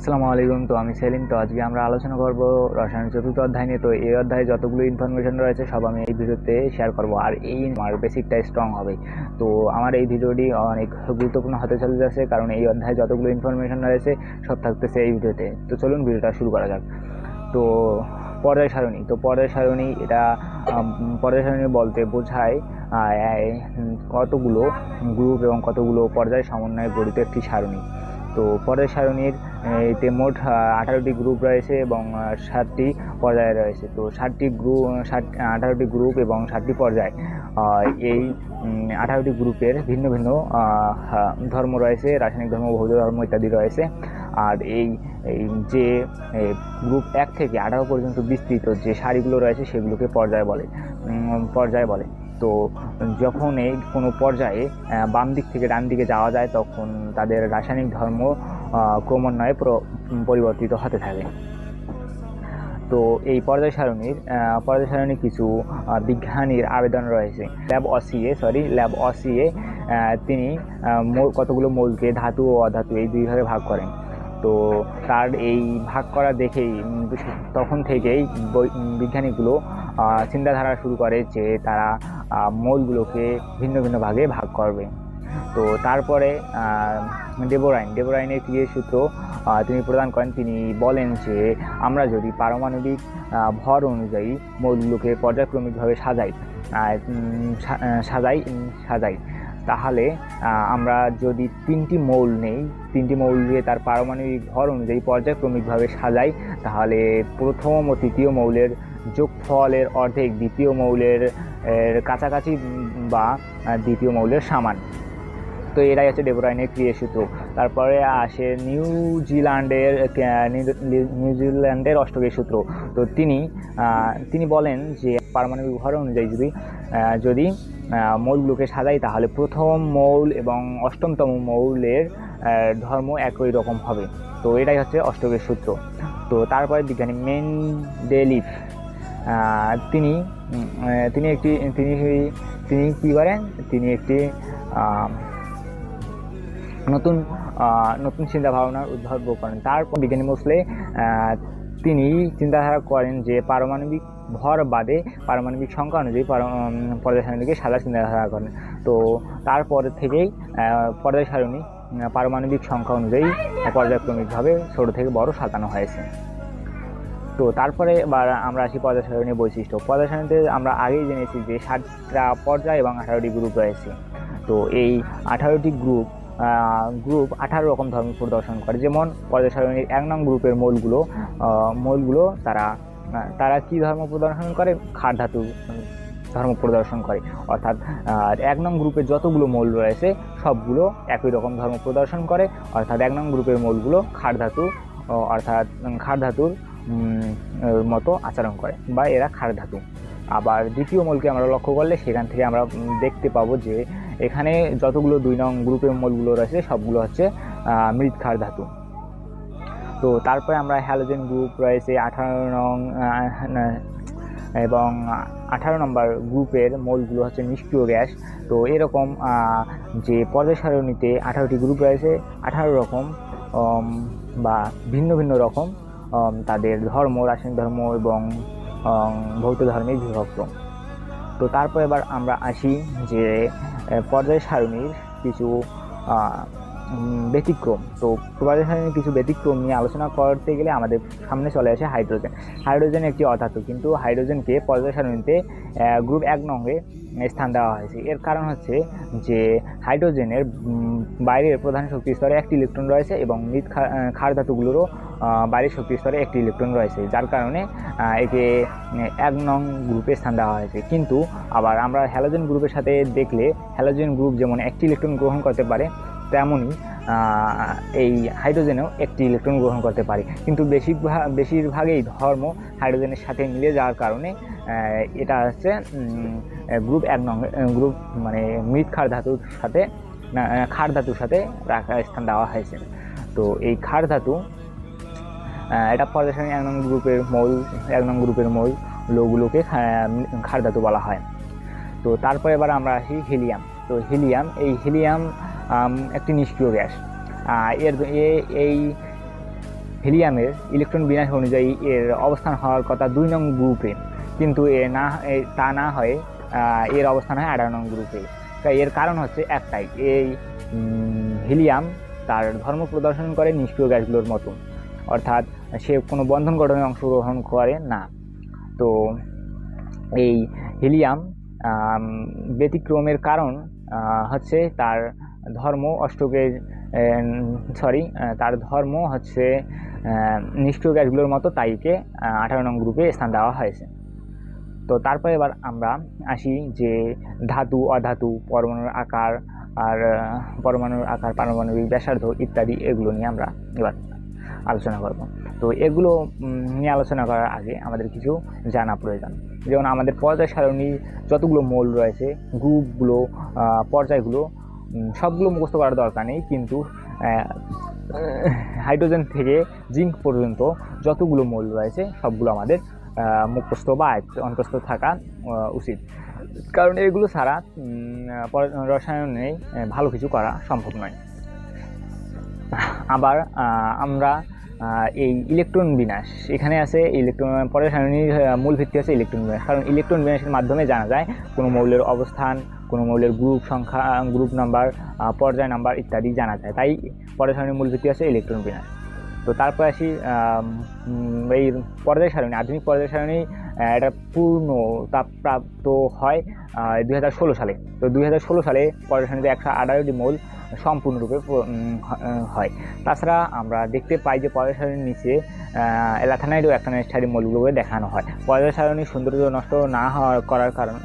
আসসালামু আলাইকুম। তো আমি সেলিম। তো আজকে আমরা আলোচনা করব রসায়ন চতুর্থ অধ্যায় নিয়ে। তো এই অধ্যায়ে যতগুলো ইনফরমেশন রয়েছে সব আমি এই ভিডিওতে শেয়ার করব, আর এই আমার বেসিকটা স্ট্রং হবে। তো আমার এই ভিডিওটি অনেক গুরুত্বপূর্ণ হতে চলে যাচ্ছে, কারণ এই অধ্যায়ে যতগুলো ইনফরমেশন রয়েছে সব থাকতেছে এই ভিডিওতে। তো চলুন ভিডিওটা শুরু করা যাক। তো পর্যায় সারণী। তো পর্যায় সারণী এটা পর্যায় সারণী বলতে বোঝায় কতগুলো গ্রুপ এবং কতগুলো পর্যায় সমন্বয়ে গঠিত একটি সারণী। তো পর্যায় সারণীর এতে মোট 18টি গ্রুপ রয়েছে এবং 7টি পর্যায় রয়েছে। তো 18টি গ্রুপ এবং 7টি পর্যায়। এই 18টি গ্রুপের ভিন্ন ভিন্ন ধর্ম রয়েছে, রাসায়নিক ধর্ম, ভৌত ধর্ম ইত্যাদি রয়েছে। আর এই যে গ্রুপ 1 থেকে 18 পর্যন্ত বিস্তৃত যে সারিগুলো রয়েছে সেগুলোকে পর্যায় বলে। তো যখন এই কোনো পর্যায়ে বাম দিক থেকে ডান দিকে যাওয়া যায় তখন তাদের রাসায়নিক ধর্ম ক্রমান্বয়ে পরিবর্তিত হতে থাকে। তো এই পর্যায় সারণীর কিছু বিজ্ঞানীর আবেদন রয়েছে। ল্যাব অসিয়ে তিনি কতগুলো মৌলকে ধাতু ও অধাতু এই দুই ভাগে ভাগ করেন। তো তার এই ভাগ করা দেখেই তখন থেকেই বিজ্ঞানীগুলো চিন্তাধারা শুরু করে যে তারা মৌলগুলোকে ভিন্ন ভিন্ন ভাগে ভাগ করবে। তো তারপরে ডেবোরাইনের ক্রিয়া সূত্র তিনি প্রদান করেন। তিনি বলেন যে আমরা যদি পারমাণবিক ভর অনুযায়ী মৌলগুলোকে পর্যায়ক্রমিকভাবে সাজাই তাহলে আমরা যদি তিনটি মৌল নেই, তিনটি মৌলকে তার পারমাণবিক ভর অনুযায়ী পর্যায়ক্রমিকভাবে সাজাই, তাহলে প্রথম ও তৃতীয় মৌলের যোগফলের অর্ধেক দ্বিতীয় মৌলের কাছাকাছি বা দ্বিতীয় মৌলের সমান। তো এটাই হচ্ছে ডেবোরাইনের ক্রিয়া সূত্র। তারপরে আসে নিউজিল্যান্ডের অষ্টকের সূত্র। তো তিনি বলেন যে পারমাণবিক ভর অনুযায়ী যদি মৌলগুলোকে সাজাই তাহলে প্রথম মৌল এবং অষ্টমতম মৌলের ধর্ম একই রকম হবে। তো এটাই হচ্ছে অষ্টকের সূত্র। তো তারপরে বিজ্ঞানী মেন্ডেলিভ তিনি কি করেন, তিনি একটি নতুন চিন্তা ভাবনার উদ্ভাবন করেন। তারপর বিজ্ঞানী মোসলে তিনি চিন্তাধারা করেন যে পারমাণবিক ভর বাদে পারমাণবিক সংখ্যা অনুযায়ী পর্যায় সারণীকে সাজার চিন্তাধারা করেন। তো তারপর থেকেই পর্যায় সারণী পারমাণবিক সংখ্যা অনুযায়ী পর্যায়ক্রমিকভাবে ছোট থেকে বড় সাজানো হয়েছে। তো তারপরে এবার আমরা আসি পর্যায় সারণীর বৈশিষ্ট্য। পর্যায় সারণীতে আমরা আগেই জেনেছি যে 7টা পর্যায় এবং 18টি গ্রুপ রয়েছে। তো এই 18টি গ্রুপ 18 রকম ধর্ম প্রদর্শন করে। যেমন পর্যায় সারণীর 1 নং গ্রুপের মৌলগুলো তারা কি ধর্ম প্রদর্শন করে? ক্ষার ধাতু ধর্ম প্রদর্শন করে। অর্থাৎ 1 নং গ্রুপের যতগুলো মৌল রয়েছে সবগুলো একই রকম ধর্ম প্রদর্শন করে। অর্থাৎ 1 নং গ্রুপের মৌলগুলো ক্ষার ধাতুর মতো আচরণ করে বা এরা ক্ষার ধাতু। আবার দ্বিতীয় মৌলকে আমরা লক্ষ্য করলে সেখান থেকে আমরা দেখতে পাবো যে এখানে যতগুলো 2 নং গ্রুপের মৌলগুলো রয়েছে সবগুলো হচ্ছে মৃৎ ক্ষার ধাতু। তো তারপরে আমরা হ্যালোজেন গ্রুপ রয়েছে 18 নং এবং 18 নম্বর গ্রুপের মৌলগুলো হচ্ছে নিষ্ক্রিয় গ্যাস। তো এরকম যে পর্যায় সারণীতে 18টি গ্রুপ রয়েছে, 18 রকম বা ভিন্ন ভিন্ন রকম তাদের ধর্ম, রাসায়নিক ধর্ম এবং ভৌত ধর্মে বিভক্ত। তো তারপর এবার আমরা আসি যে পর্যায় সারণীর কিছু ব্যতিক্রম। তো পর্যায় সারণীর কিছু ব্যতিক্রম নিয়ে আলোচনা করতে গেলে আমাদের সামনে চলে আসে হাইড্রোজেন একটি অধাতু, কিন্তু হাইড্রোজেনকে পর্যায় সারণীতে গ্রুপ 1 নংয়ে স্থান দেওয়া হয়েছে। এর কারণ হচ্ছে যে হাইড্রোজেনের বাইরের প্রধান শক্তি স্তরে একটি ইলেকট্রন রয়েছে এবং মৃৎ ক্ষার ধাতুগুলোরও বাইরের শক্তি স্তরে একটি ইলেকট্রন রয়েছে, যার কারণে একে 1 নং গ্রুপে স্থান দেওয়া হয়েছে। কিন্তু আবার আমরা হ্যালোজেন গ্রুপের সাথে দেখলে হ্যালোজেন গ্রুপ যেমন একটি ইলেকট্রন গ্রহণ করতে পারে, তেমনই এই হাইড্রোজেনও একটি ইলেকট্রন গ্রহণ করতে পারে। কিন্তু বেশিরভাগই ধর্ম হাইড্রোজেনের সাথে মিলে যাওয়ার কারণে এটা হচ্ছে গ্রুপ 1 নং গ্রুপ, মানে মৃৎ ক্ষার ধাতুর সাথে স্থান দেওয়া হয়েছে। তো এই ক্ষার ধাতু এটা পর্যায় সারণীর 1 নং গ্রুপের মৌলগুলোকে ক্ষার ধাতু বলা হয়। তো তারপরে এবার আমরা আসি হিলিয়াম। তো হিলিয়াম একটি নিষ্ক্রিয় গ্যাস। হিলিয়ামের ইলেকট্রন বিন্যাস অনুযায়ী এর অবস্থান হওয়ার কথা 2 নং গ্রুপে, কিন্তু তা না হয়ে এর অবস্থান হয় 18 নং গ্রুপে। তাই এর কারণ হচ্ছে একটাই, এই হিলিয়াম তার ধর্ম প্রদর্শন করে নিষ্ক্রিয় গ্যাসগুলোর মতো, অর্থাৎ সে কোনো বন্ধন গঠনে অংশগ্রহণ করে না। তো এই হিলিয়াম ব্যতিক্রমের কারণ হচ্ছে তার ধর্ম তার ধর্ম হচ্ছে নিষ্ক্রিয় গ্যাসগুলোর মতো, তাই একে 18 নং গ্রুপে স্থান দেওয়া হয়েছে। তো তারপরে এবার আমরা আসি যে ধাতু, অধাতু, পরমাণুর আকার, পারমাণবিক ব্যাসার্ধ ইত্যাদি, এগুলো নিয়ে আমরা এবার আলোচনা করব। তো এগুলো নিয়ে আলোচনা করার আগে আমাদের কিছু জানা প্রয়োজন। যেমন আমাদের পর্যায় সারণী যতগুলো মৌল রয়েছে, গ্রুপগুলো, পর্যায়গুলো সবগুলো মুখস্থ করার দরকার নেই, কিন্তু হাইড্রোজেন থেকে জিঙ্ক পর্যন্ত যতগুলো মৌল রয়েছে সবগুলো আমাদের মুখস্থ বা অন্তস্থ থাকা উচিত, কারণ এগুলো ছাড়া রসায়নে ভালো কিছু করা সম্ভব নয়। আবার আমরা এই ইলেকট্রন বিন্যাস, এখানে আছে ইলেকট্রন, পর্যায় সারণীর মূল ভিত্তি আছে ইলেকট্রন বিন্যাস, কারণ ইলেকট্রন বিন্যাসের মাধ্যমে জানা যায় কোনো মৌলের অবস্থান, কোনো মৌলের গ্রুপ সংখ্যা, গ্রুপ নাম্বার, পর্যায় নাম্বার ইত্যাদি জানা যায়। তাই পর্যায় সারণীর মূল ভিত্তি আছে ইলেকট্রন বিন্যাস। তো তারপর আসি এই পর্যায় সারণী, আধুনিক পর্যায় সারণী এটা পূর্ণতাপ্রাপ্ত হয় 2016 সালে। তো 2016 সালে পর্যায় সারণীতে 118টি মৌল সম্পূর্ণরূপে হয়। তাছাড়া আমরা দেখতে পাই যে পর্যায় সারণীর নিচে ল্যাথানাইড ও অ্যাক্টিনাইড মৌলগুলোকে দেখানো হয়। পর্যায় সারণীর সৌন্দর্য নষ্ট না করার কারণ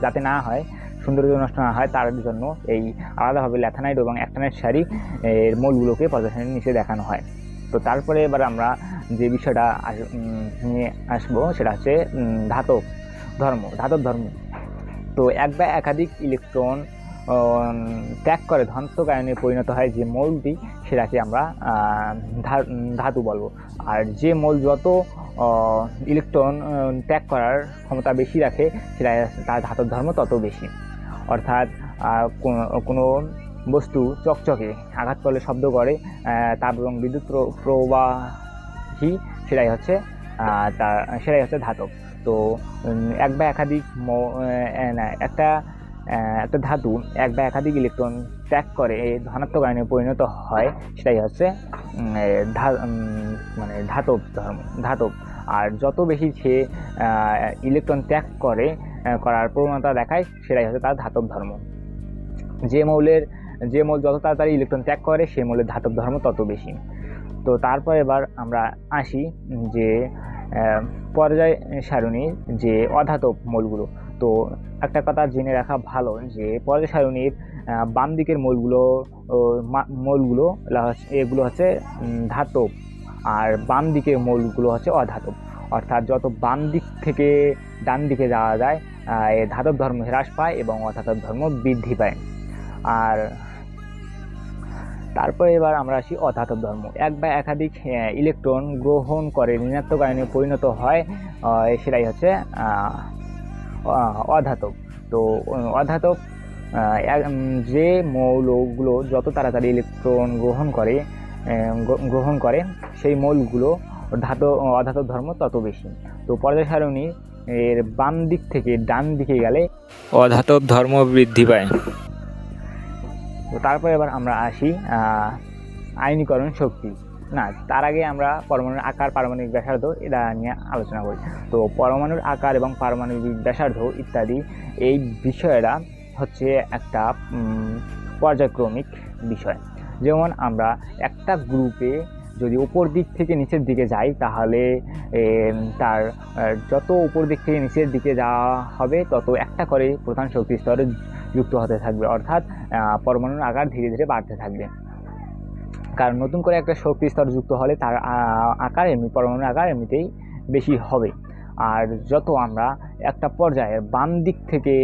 যাতে না হয়, সৌন্দর্য নষ্ট না হয় তার জন্য এই আলাদাভাবে ল্যাথানাইড এবং অ্যাক্টিনাইড সারি এর মৌলগুলোকে পর্যায় সারণীর নিচে দেখানো হয়। তো তারপরে এবার আমরা যে বিষয়টা নিয়ে আসবো সেটা হচ্ছে ধাতব ধর্ম। তো এক বা একাধিক ইলেকট্রন ত্যাগ করে ধনাত্মক আয়নে পরিণত হয় যে মৌলটি, সেটাকে আমরা ধাতু বলবো। আর যে মৌল যত ইলেকট্রন ত্যাগ করার ক্ষমতা বেশি রাখে, সেটা তার ধাতব ধর্ম তত বেশি। অর্থাৎ কোনো বস্তু চকচকে আঘাত করলে শব্দ করে, তাপ এবং বিদ্যুৎ প্রবাহী, সেটাই হচ্ছে ধাতব। তো এক বা একাধিক একটা ধাতু এক বা একাধিক ইলেকট্রন ত্যাগ করে ধনাত্মক আয়নে পরিণত হয়, সেটাই হচ্ছে ধাতব। আর যত বেশি সে ইলেকট্রন ত্যাগ করার প্রবণতা দেখায়, সেটাই হচ্ছে তার ধাতব ধর্ম। যে মৌল যত তাড়াতাড়ি ইলেকট্রন ত্যাগ করে, সেই মৌলের ধাতব ধর্ম তত বেশি। তো তারপর এবার আমরা আসি যে পর্যায় সারণীর যে অধাতব মৌলগুলো। তো একটা কথা জেনে রাখা ভালো যে পর্যায় সারণীর বাম দিকের মৌলগুলো এগুলো হচ্ছে ধাতব, আর বাম দিকের মৌলগুলো হচ্ছে অধাতব। অর্থাৎ যত বাম দিক থেকে ডান দিকে যাওয়া যায়, ধাতব ধর্ম হ্রাস পায় এবং অধাতব ধর্ম বৃদ্ধি পায়। আর তারপরে এবার আমরা আসি অধাতব ধর্ম। এক বা একাধিক ইলেকট্রন গ্রহণ করে ঋণাত্মক আয়নে পরিণত হয়, সেটাই হচ্ছে অধাতব। তো অধাতব যে মৌলগুলো যত তাড়াতাড়ি ইলেকট্রন গ্রহণ করে সেই মৌলগুলো অধাতব ধর্ম তত বেশি। তো পর্যায় সারণী এর বাম দিক থেকে ডান দিকে গেলে অধাতব ধর্ম বৃদ্ধি পায়। তো তারপর এবার আমরা আসি আয়নীকরণ শক্তি। তার আগে আমরা পরমাণুর আকার, পারমাণবিক ব্যাসার্ধ এটা নিয়ে আলোচনা করি। তো পরমাণুর আকার এবং পারমাণবিক ব্যাসার্ধ ইত্যাদি এই বিষয়টা হচ্ছে একটা পর্যায়ক্রমিক বিষয়। যেমন আমরা একটা গ্রুপে যদি উপর দিক থেকে নিচের দিকে যাই, তাহলে তার যত উপর দিক থেকে নিচের দিকে যাওয়া হবে, তত একটা করে প্রধান শক্তি স্তরে যুক্ত হতে থাকবে, অর্থাৎ পরমাণুর আকার ধীরে ধীরে বাড়তে থাকবে। কারণ নতুন করে একটা শক্তি স্তর যুক্ত হলে তার পরমাণুর আকার এমনিতেই বেশি হবে। আর যত আমরা একটা পর্যায়ের বাম দিক থেকে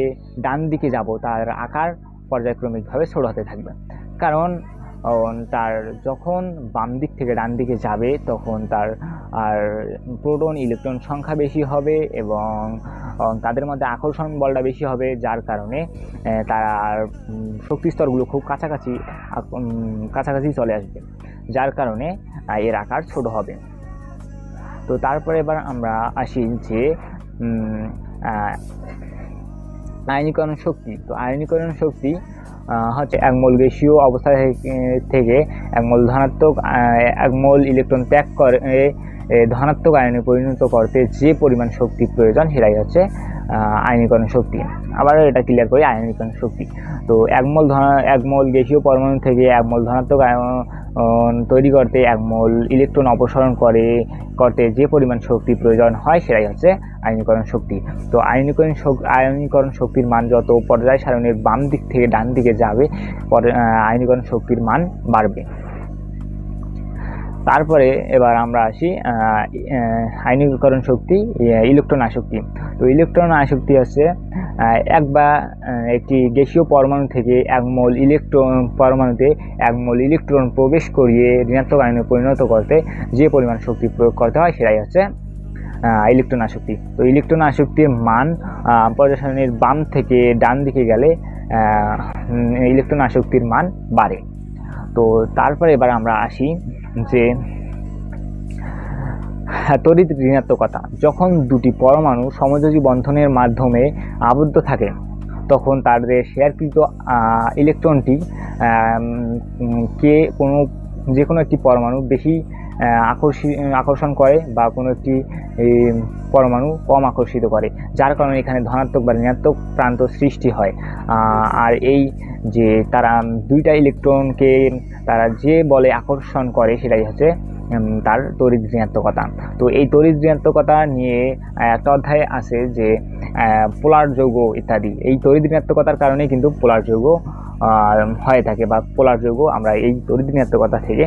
ডান দিকে যাব, তার আকার পর্যায়ক্রমিকভাবে ছোট হতে থাকবে। কারণ তার যখন বাম দিক থেকে ডান দিকে যাবে, তখন তার প্রোটন ইলেকট্রন সংখ্যা বেশি হবে এবং তাদের মধ্যে আকর্ষণ বলটা বেশি হবে, যার কারণে তার শক্তি স্তরগুলো খুব কাছাকাছি চলে আসবে। যার কারণে এর আকার ছোট হবে। তো তারপরে এবার আমরা আসি যে আয়নীকরণ শক্তি। তো আয়নীকরণ শক্তি হচ্ছে এক মোল গ্যাসীয় অবস্থা থেকে এক মোল ইলেকট্রন ত্যাগ করে ধনাত্মক আয়নে পরিণত করতে যে পরিমাণ শক্তি প্রয়োজন সেটাই হচ্ছে আয়নীকরণ শক্তি। আবার এটা ক্লিয়ার করি, আয়নীকরণ শক্তি। তো এক মোল গ্যাসীয় পরমাণু থেকে এক মোল ধনাত্মক আয়ন তৈরি করতে এক মোল ইলেকট্রন অপসারণ করতে যে পরিমাণ শক্তি প্রয়োজন হয় সেটাই হচ্ছে আয়নীকরণ শক্তি। তো আয়নীকরণ শক্তির মান যত পর্যায় সারণীর বাম দিক থেকে ডান দিকে যাবে আয়নীকরণ শক্তির মান বাড়বে। তারপরে এবার আমরা আসি আয়নীকরণ শক্তি, ইলেকট্রন আসক্তি। তো ইলেকট্রন আসক্তি হচ্ছে একটি গ্যাসীয় পরমাণু থেকে পরমাণুতে এক মোল ইলেকট্রন প্রবেশ করিয়ে ঋণাত্মক আয়নে পরিণত করতে যে পরিমাণ শক্তি প্রয়োগ করতে হয় সেটাই হচ্ছে ইলেকট্রন আসক্তি। তো ইলেকট্রন আসক্তির মান পর্যায় সারণীর বাম থেকে ডান দিকে গেলে ইলেকট্রন আসক্তির মান বাড়ে। তো তারপরে এবার আমরা আসি যে তড়িৎ ঋণাত্মকতা। যখন দুটি পরমাণু সমযোজী বন্ধনের মাধ্যমে আবদ্ধ থাকে তখন তাদের শেয়ারকৃত ইলেকট্রনটি যে কোনো একটি পরমাণু বেশি আকর্ষণ করে বা কোনো একটি পরমাণু কম আকর্ষিত করে, যার কারণে এখানে ধনাত্মক বা ঋণাত্মক প্রান্ত সৃষ্টি হয়। আর এই যে তারা দুইটা ইলেকট্রনকে তারা যে বলে আকর্ষণ করে সেটাই হচ্ছে তার তড়িৎ ঋণাত্মকতা। তো এই তড়িৎ ঋণাত্মকতা নিয়ে একটা অধ্যায় আছে যে পোলার যৌগ ইত্যাদি। এই তড়িৎ ঋণাত্মকতার কারণে কিন্তু পোলার যৌগ হয়ে থাকে বা পোলার যৌগ আমরা এই তড়িৎ ঋণাত্মকতা থেকে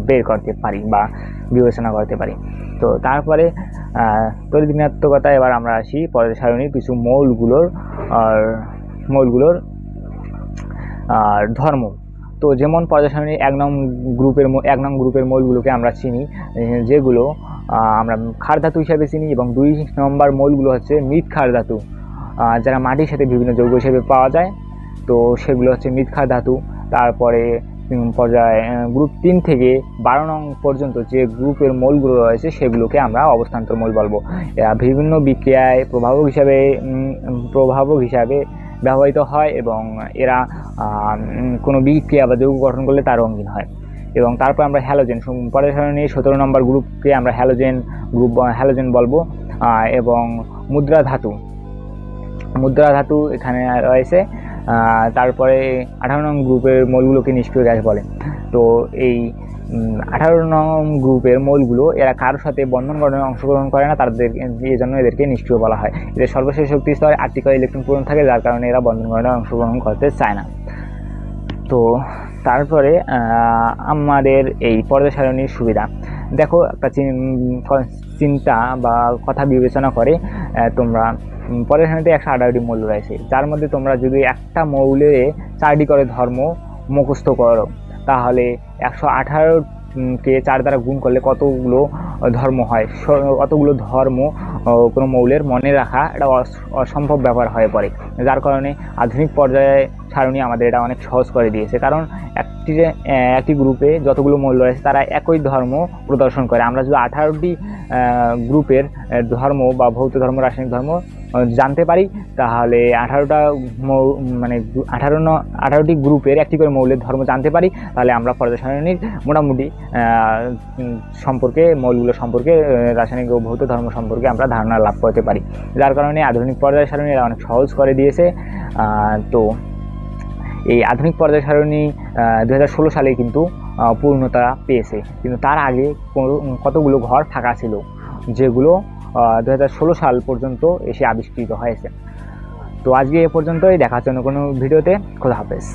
বের করতে পারি বা বিবেচনা করতে পারি। তো তারপরে তড়িৎ ঋণাত্মকতা এবার আমরা আসি পর্যায় সারণীর কিছু মৌলগুলোর ধর্ম। তো যেমন পর্যায় সারণীর এক নং গ্রুপের মৌলগুলোকে আমরা চিনি, যেগুলো আমরা ক্ষার ধাতু হিসাবে চিনি, এবং 2 নম্বর মৌলগুলো হচ্ছে মৃৎ ক্ষার ধাতু, যারা মাটির সাথে বিভিন্ন যৌগ হিসেবে পাওয়া যায়। তো সেগুলো হচ্ছে মৃৎ ক্ষার ধাতু। তারপরে পর্যায়ে গ্রুপ 3 থেকে 12 নং পর্যন্ত যে গ্রুপের মৌলগুলো রয়েছে সেগুলোকে আমরা অবস্থান্তর মৌল বলবো। এরা বিভিন্ন বিক্রিয়ায় প্রভাবক হিসাবে ব্যবহৃত হয় এবং এরা কোনো বিক্রিয়া বা যৌগ গঠন করলে তার রঙিন হয়। এবং তারপর আমরা হ্যালোজেন, পর্যায় সারণীর 17 নম্বর গ্রুপকে আমরা হ্যালোজেন বলবো। এবং মুদ্রা ধাতু এখানে রয়েছে। তারপরে 18 নং গ্রুপের মৌলগুলোকে নিষ্ক্রিয় গ্যাস বলে। তো এই 18 নং গ্রুপের মৌলগুলো এরা কারোর সাথে বন্ধন গঠনে অংশগ্রহণ করে না, এই জন্য এদেরকে নিষ্ক্রিয় বলা হয়। এদের সর্বশেষ শক্তি স্তরে 8টি করে ইলেকট্রন পূরণ থাকে, যার কারণে এরা বন্ধন গঠনে অংশগ্রহণ করতে চায় না। তো তারপরে আমাদের এই পর্যায় সারণীর সুবিধা দেখো, একটা চিন্তা বা কথা বিবেচনা করে তোমরা পর্যায় সারণীতে 118টি মৌল রয়েছে, যার মধ্যে তোমরা যদি একটা মৌলে 4টি করে ধর্ম মুখস্থ করো তাহলে 118কে 4 দ্বারা গুণ করলে কতগুলো ধর্ম হয়। অতগুলো ধর্ম কোনো মৌলের মনে রাখা এটা অসম্ভব ব্যাপার হয়ে পড়ে, যার কারণে আধুনিক পর্যায়ে সারণী আমাদের এটা অনেক সহজ করে দিয়েছে। কারণ একটি গ্রুপে যতগুলো মৌল রয়েছে তারা একই ধর্ম প্রদর্শন করে। আমরা যদি 18টি গ্রুপের ধর্ম বা ভৌত ধর্ম, রাসায়নিক ধর্ম জানতে পারি তাহলে 18টি গ্রুপের একটি করে মৌলের ধর্ম জানতে পারি, তাহলে আমরা পর্যায় সারণীর মোটামুটি মৌলগুলো সম্পর্কে, রাসায়নিক ও ভৌত ধর্ম সম্পর্কে আমরা ধারণা লাভ করতে পারি, যার কারণে আধুনিক পর্যায় সারণী এরা অনেক সহজ করে দিয়েছে। তো এই আধুনিক পর্যায় সারণী 2016 সালে কিন্তু পূর্ণতা পেয়েছে, কিন্তু তার আগে কতগুলো ঘর ফাঁকা ছিল, যেগুলো 2016 সাল পর্যন্ত এসে আবিষ্কৃত হয়েছে। তো আজকে এ পর্যন্তই, দেখা হচ্ছে অন্য কোনো ভিডিওতে। খোদা হাফেজ।